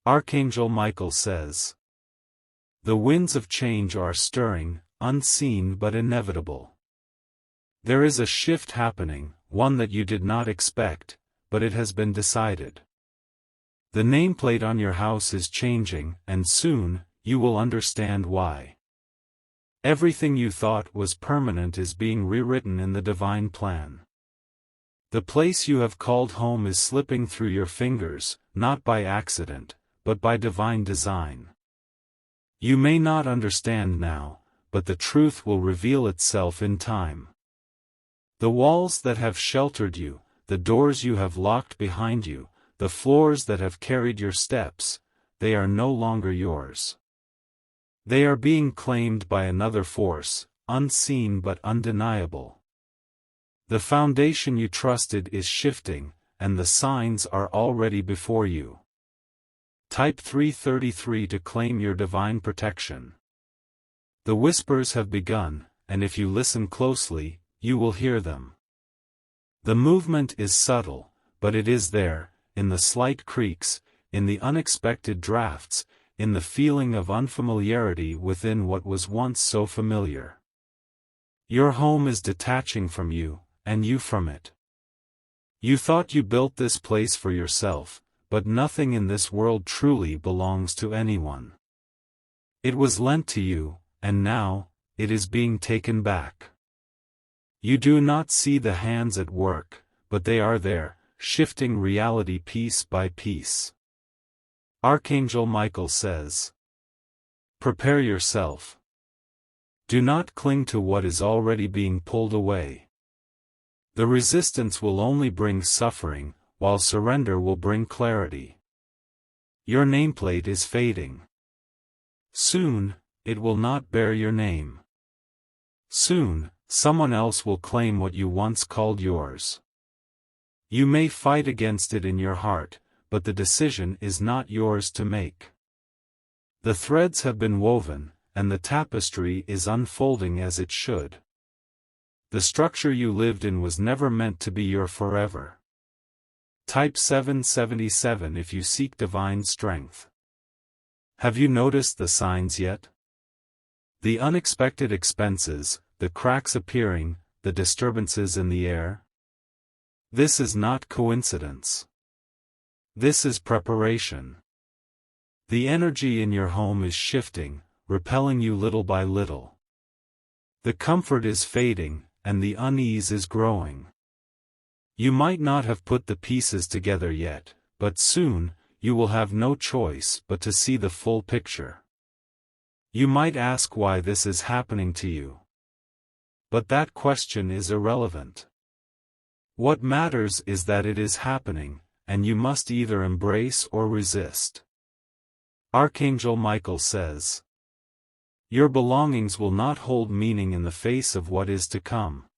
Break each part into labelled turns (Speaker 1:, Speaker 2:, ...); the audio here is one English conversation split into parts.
Speaker 1: Archangel Michael says, "The winds of change are stirring, unseen but inevitable. There is a shift happening, one that you did not expect, but it has been decided. The nameplate on your house is changing, and soon, you will understand why. Everything you thought was permanent is being rewritten in the divine plan. The place you have called home is slipping through your fingers, not by accident, but by divine design. You may not understand now, but the truth will reveal itself in time. The walls that have sheltered you, the doors you have locked behind you, the floors that have carried your steps, they are no longer yours. They are being claimed by another force, unseen but undeniable. The foundation you trusted is shifting, and the signs are already before you. Type 333 to claim your divine protection. The whispers have begun, and if you listen closely, you will hear them. The movement is subtle, but it is there, in the slight creaks, in the unexpected drafts, in the feeling of unfamiliarity within what was once so familiar. Your home is detaching from you, and you from it. You thought you built this place for yourself, but nothing in this world truly belongs to anyone. It was lent to you, and now, it is being taken back. You do not see the hands at work, but they are there, shifting reality piece by piece. Archangel Michael says, "Prepare yourself. Do not cling to what is already being pulled away. The resistance will only bring suffering, while surrender will bring clarity. Your nameplate is fading. Soon, it will not bear your name. Soon, someone else will claim what you once called yours. You may fight against it in your heart, but the decision is not yours to make. The threads have been woven, and the tapestry is unfolding as it should. The structure you lived in was never meant to be your forever." Type 777 if you seek divine strength. Have you noticed the signs yet? The unexpected expenses, the cracks appearing, the disturbances in the air? This is not coincidence. This is preparation. The energy in your home is shifting, repelling you little by little. The comfort is fading, and the unease is growing. You might not have put the pieces together yet, but soon, you will have no choice but to see the full picture. You might ask why this is happening to you. But that question is irrelevant. What matters is that it is happening, and you must either embrace or resist. Archangel Michael says, "Your belongings will not hold meaning in the face of what is to come.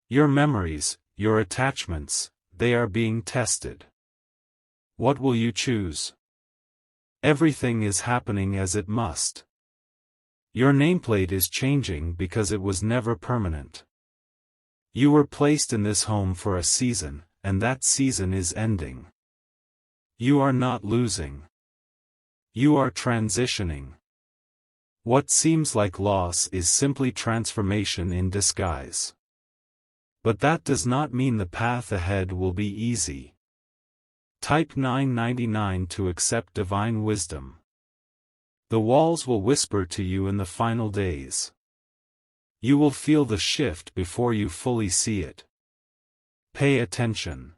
Speaker 1: Your memories, your attachments, they are being tested. What will you choose? Everything is happening as it must. Your nameplate is changing because it was never permanent. You were placed in this home for a season, and that season is ending. You are not losing. You are transitioning. What seems like loss is simply transformation in disguise. But that does not mean the path ahead will be easy." Type 999 to accept divine wisdom. The walls will whisper to you in the final days. You will feel the shift before you fully see it. Pay attention.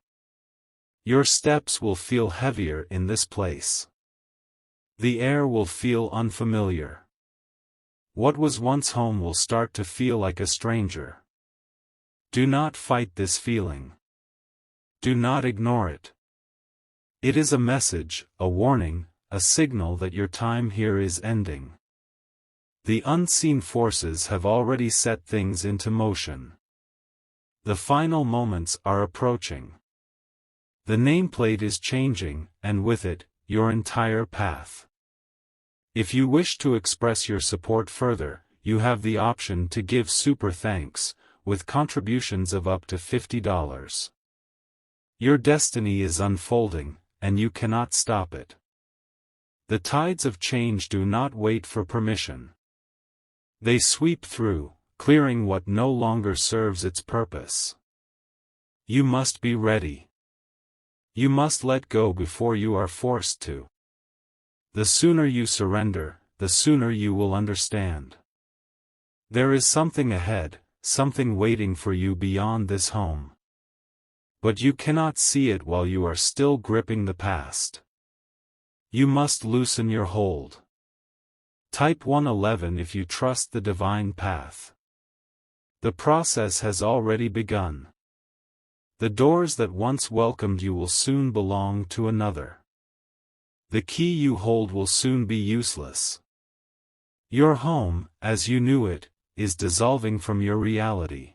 Speaker 1: Your steps will feel heavier in this place. The air will feel unfamiliar. What was once home will start to feel like a stranger. Do not fight this feeling. Do not ignore it. It is a message, a warning, a signal that your time here is ending. The unseen forces have already set things into motion. The final moments are approaching. The nameplate is changing, and with it, your entire path. If you wish to express your support further, you have the option to give super thanks, with contributions of up to $50. Your destiny is unfolding, and you cannot stop it. The tides of change do not wait for permission. They sweep through, clearing what no longer serves its purpose. You must be ready. You must let go before you are forced to. The sooner you surrender, the sooner you will understand. There is something ahead, something waiting for you beyond this home. But you cannot see it while you are still gripping the past. You must loosen your hold. Type 111 if you trust the divine path. The process has already begun. The doors that once welcomed you will soon belong to another. The key you hold will soon be useless. Your home, as you knew it, is dissolving from your reality.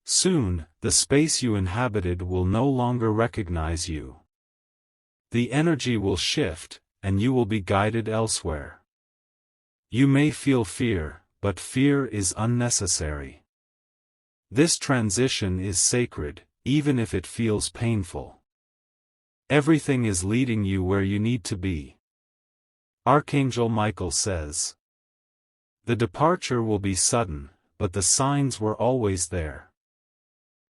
Speaker 1: Soon, the space you inhabited will no longer recognize you. The energy will shift, and you will be guided elsewhere. You may feel fear, but fear is unnecessary. This transition is sacred, even if it feels painful. Everything is leading you where you need to be. Archangel Michael says, the departure will be sudden, but the signs were always there.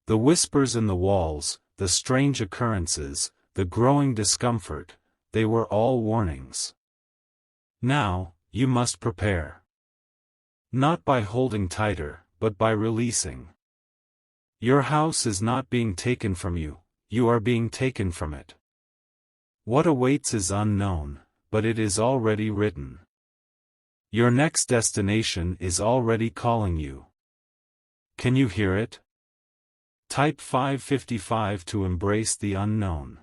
Speaker 1: The whispers in the walls, the strange occurrences, the growing discomfort, they were all warnings. Now, you must prepare. Not by holding tighter, but by releasing. Your house is not being taken from you, you are being taken from it. What awaits is unknown, but it is already written. Your next destination is already calling you. Can you hear it? Type 555 to embrace the unknown.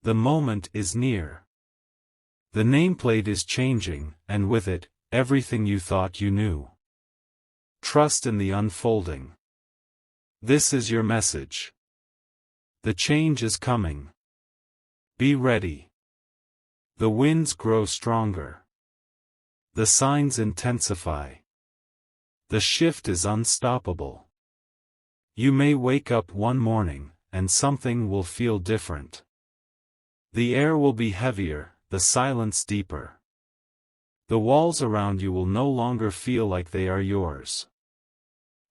Speaker 1: The moment is near. The nameplate is changing, and with it, everything you thought you knew. Trust in the unfolding. This is your message. The change is coming. Be ready. The winds grow stronger. The signs intensify. The shift is unstoppable. You may wake up one morning, and something will feel different. The air will be heavier, the silence deeper. The walls around you will no longer feel like they are yours.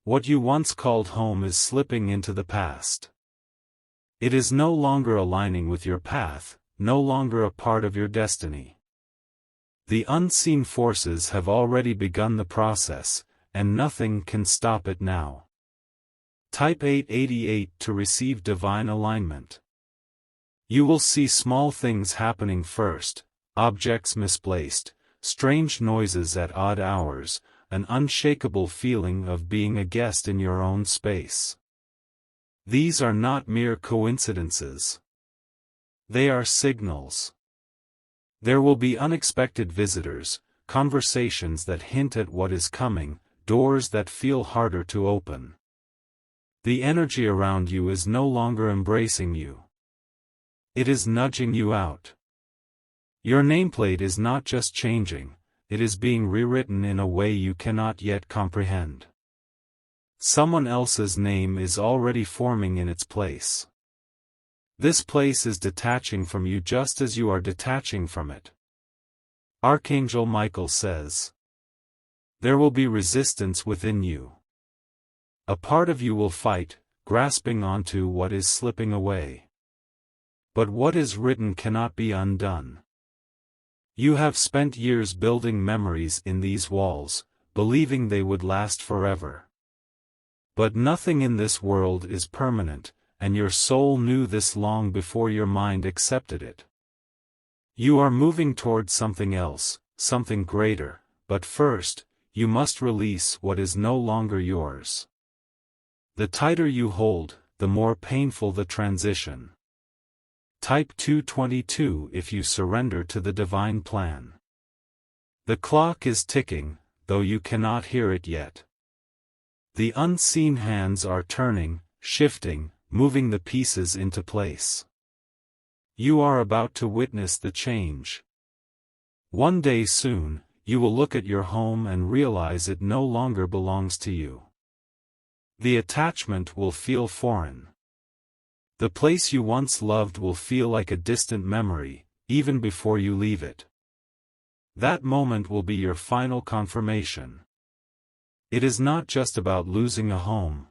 Speaker 1: What you once called home is slipping into the past. It is no longer aligning with your path, no longer a part of your destiny. The unseen forces have already begun the process, and nothing can stop it now. Type 888 to receive divine alignment. You will see small things happening first, objects misplaced, strange noises at odd hours, an unshakable feeling of being a guest in your own space. These are not mere coincidences. They are signals. There will be unexpected visitors, conversations that hint at what is coming, doors that feel harder to open. The energy around you is no longer embracing you. It is nudging you out. Your nameplate is not just changing, it is being rewritten in a way you cannot yet comprehend. Someone else's name is already forming in its place. This place is detaching from you just as you are detaching from it. Archangel Michael says, there will be resistance within you. A part of you will fight, grasping onto what is slipping away. But what is written cannot be undone. You have spent years building memories in these walls, believing they would last forever. But nothing in this world is permanent, and your soul knew this long before your mind accepted it. You are moving toward something else, something greater, but first, you must release what is no longer yours. The tighter you hold, the more painful the transition. Type 222 if you surrender to the divine plan. The clock is ticking, though you cannot hear it yet. The unseen hands are turning, shifting, moving the pieces into place. You are about to witness the change. One day soon, you will look at your home and realize it no longer belongs to you. The attachment will feel foreign. The place you once loved will feel like a distant memory, even before you leave it. That moment will be your final confirmation. It is not just about losing a home.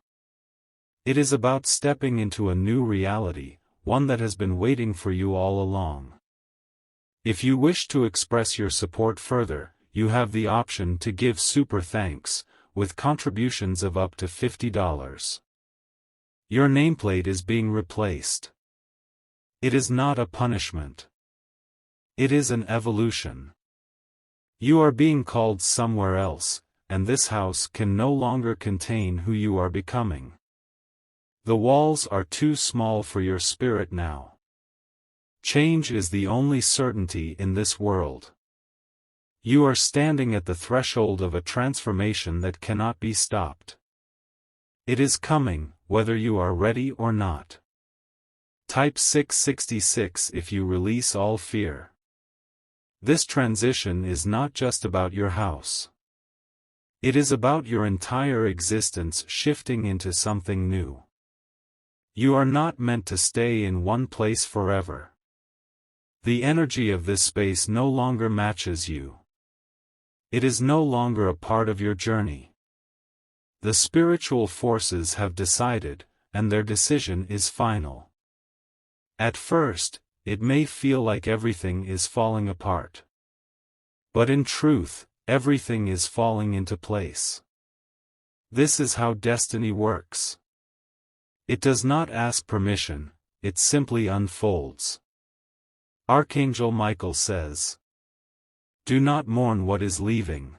Speaker 1: It is about stepping into a new reality, one that has been waiting for you all along. If you wish to express your support further, you have the option to give super thanks, with contributions of up to $50. Your nameplate is being replaced. It is not a punishment. It is an evolution. You are being called somewhere else, and this house can no longer contain who you are becoming. The walls are too small for your spirit now. Change is the only certainty in this world. You are standing at the threshold of a transformation that cannot be stopped. It is coming, whether you are ready or not. Type 666 if you release all fear. This transition is not just about your house. It is about your entire existence shifting into something new. You are not meant to stay in one place forever. The energy of this space no longer matches you. It is no longer a part of your journey. The spiritual forces have decided, and their decision is final. At first, it may feel like everything is falling apart. But in truth, everything is falling into place. This is how destiny works. It does not ask permission, it simply unfolds. Archangel Michael says, "Do not mourn what is leaving.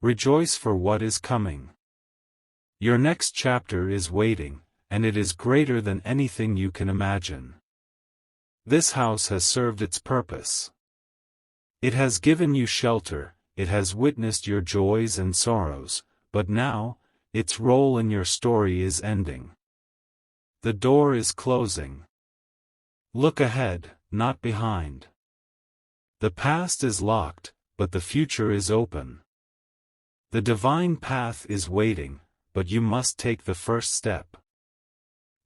Speaker 1: Rejoice for what is coming. Your next chapter is waiting, and it is greater than anything you can imagine." This house has served its purpose. It has given you shelter, it has witnessed your joys and sorrows, but now, its role in your story is ending. The door is closing. Look ahead, not behind. The past is locked, but the future is open. The divine path is waiting, but you must take the first step.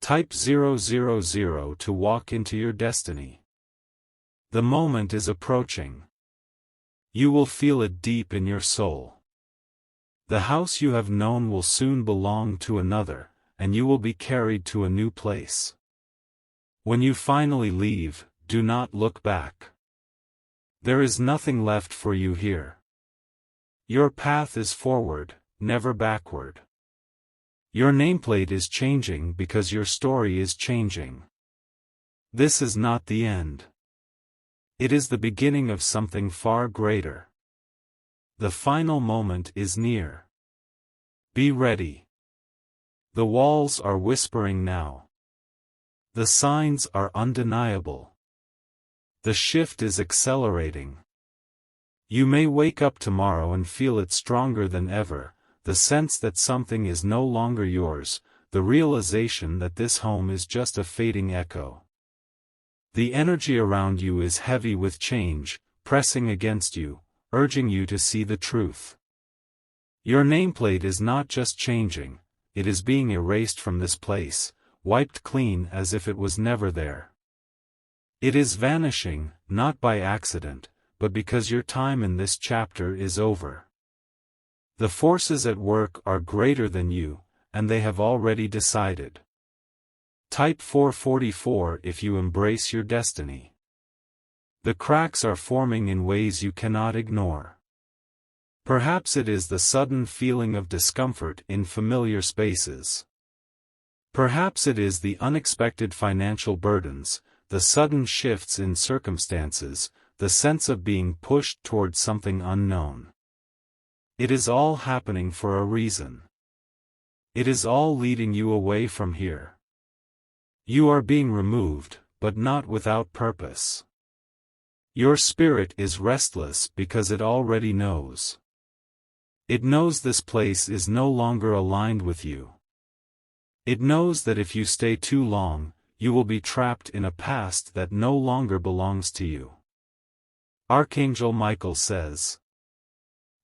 Speaker 1: Type 000 to walk into your destiny. The moment is approaching. You will feel it deep in your soul. The house you have known will soon belong to another, and you will be carried to a new place. When you finally leave, do not look back. There is nothing left for you here. Your path is forward, never backward. Your nameplate is changing because your story is changing. This is not the end. It is the beginning of something far greater. The final moment is near. Be ready. The walls are whispering now. The signs are undeniable. The shift is accelerating. You may wake up tomorrow and feel it stronger than ever, the sense that something is no longer yours, the realization that this home is just a fading echo. The energy around you is heavy with change, pressing against you, urging you to see the truth. Your nameplate is not just changing, it is being erased from this place, wiped clean as if it was never there. It is vanishing, not by accident, but because your time in this chapter is over. The forces at work are greater than you, and they have already decided. Type 444 if you embrace your destiny. The cracks are forming in ways you cannot ignore. Perhaps it is the sudden feeling of discomfort in familiar spaces. Perhaps it is the unexpected financial burdens, the sudden shifts in circumstances, the sense of being pushed towards something unknown. It is all happening for a reason. It is all leading you away from here. You are being removed, but not without purpose. Your spirit is restless because it already knows. It knows this place is no longer aligned with you. It knows that if you stay too long, you will be trapped in a past that no longer belongs to you. Archangel Michael says,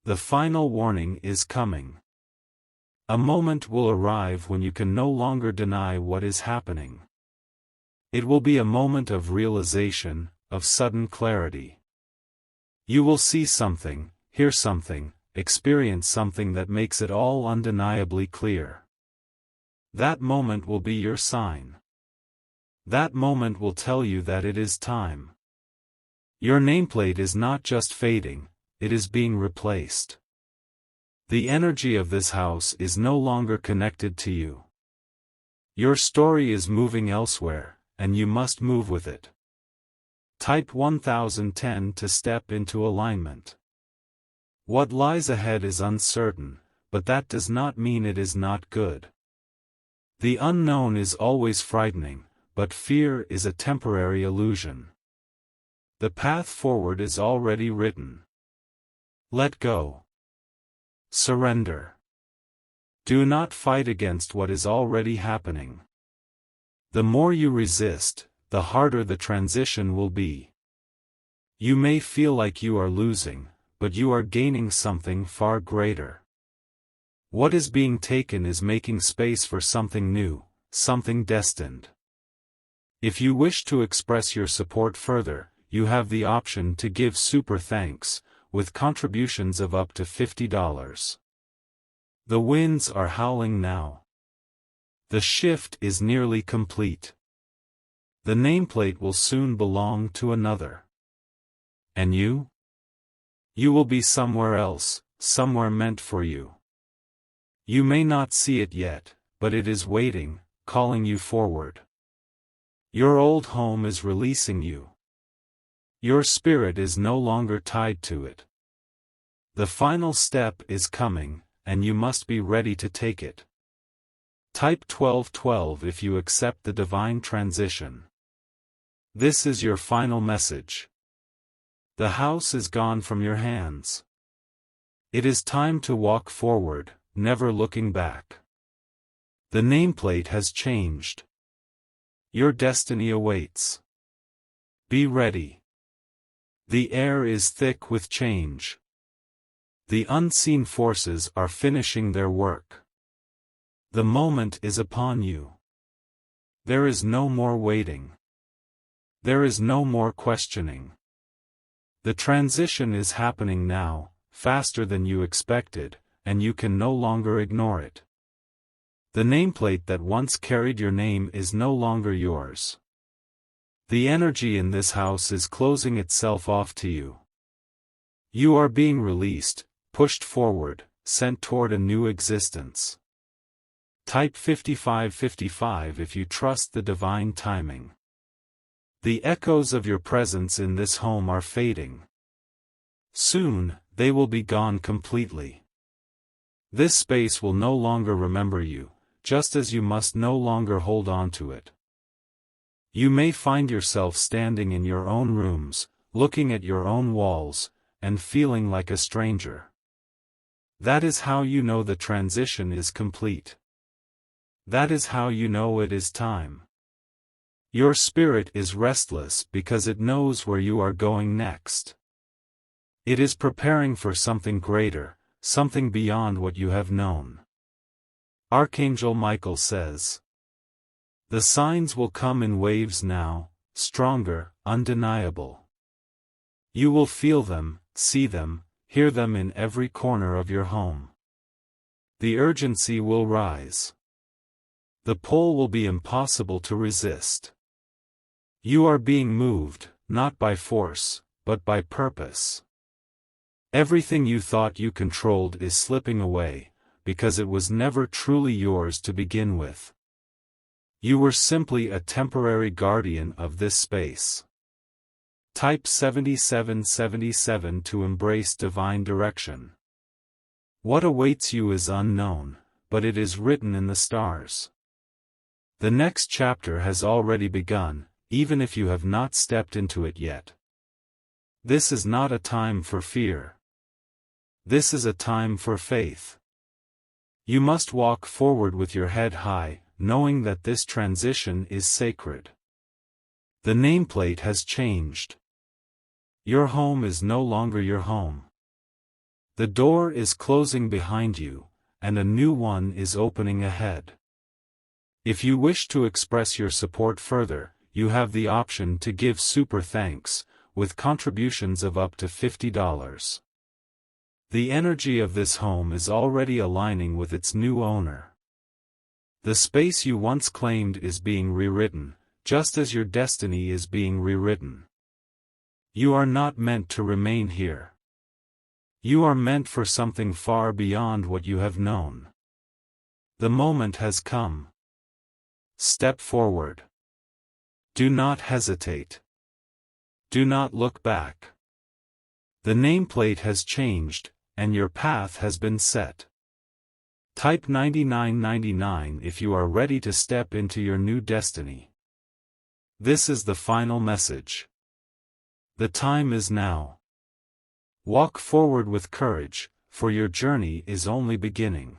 Speaker 1: "The final warning is coming. A moment will arrive when you can no longer deny what is happening. It will be a moment of realization, of sudden clarity. You will see something, hear something, experience something that makes it all undeniably clear. That moment will be your sign. That moment will tell you that it is time. Your nameplate is not just fading, it is being replaced. The energy of this house is no longer connected to you. Your story is moving elsewhere, and you must move with it. Type 1010 to step into alignment. What lies ahead is uncertain, but that does not mean it is not good. The unknown is always frightening, but fear is a temporary illusion. The path forward is already written. Let go. Surrender. Do not fight against what is already happening. The more you resist, the harder the transition will be. You may feel like you are losing, but you are gaining something far greater. What is being taken is making space for something new, something destined. If you wish to express your support further, you have the option to give super thanks, with contributions of up to $50. The winds are howling now. The shift is nearly complete. The nameplate will soon belong to another. And you? You will be somewhere else, somewhere meant for you. You may not see it yet, but it is waiting, calling you forward. Your old home is releasing you. Your spirit is no longer tied to it. The final step is coming, and you must be ready to take it. Type 1212 if you accept the divine transition. This is your final message. The house is gone from your hands. It is time to walk forward, never looking back. The nameplate has changed. Your destiny awaits. Be ready. The air is thick with change. The unseen forces are finishing their work. The moment is upon you. There is no more waiting. There is no more questioning. The transition is happening now, faster than you expected, and you can no longer ignore it. The nameplate that once carried your name is no longer yours. The energy in this house is closing itself off to you. You are being released, pushed forward, sent toward a new existence. Type 5555 if you trust the divine timing. The echoes of your presence in this home are fading. Soon, they will be gone completely. This space will no longer remember you, just as you must no longer hold on to it. You may find yourself standing in your own rooms, looking at your own walls, and feeling like a stranger. That is how you know the transition is complete. That is how you know it is time. Your spirit is restless because it knows where you are going next. It is preparing for something greater, something beyond what you have known. Archangel Michael says, "The signs will come in waves now, stronger, undeniable. You will feel them, see them, hear them in every corner of your home. The urgency will rise. The pull will be impossible to resist. You are being moved, not by force, but by purpose. Everything you thought you controlled is slipping away, because it was never truly yours to begin with. You were simply a temporary guardian of this space." Type 7777 to embrace divine direction. What awaits you is unknown, but it is written in the stars. The next chapter has already begun, even if you have not stepped into it yet. This is not a time for fear. This is a time for faith. You must walk forward with your head high, knowing that this transition is sacred. The nameplate has changed. Your home is no longer your home. The door is closing behind you, and a new one is opening ahead. If you wish to express your support further, you have the option to give super thanks, with contributions of up to $50. The energy of this home is already aligning with its new owner. The space you once claimed is being rewritten, just as your destiny is being rewritten. You are not meant to remain here. You are meant for something far beyond what you have known. The moment has come. Step forward. Do not hesitate. Do not look back. The nameplate has changed, and your path has been set. Type 9999 if you are ready to step into your new destiny. This is the final message. The time is now. Walk forward with courage, for your journey is only beginning.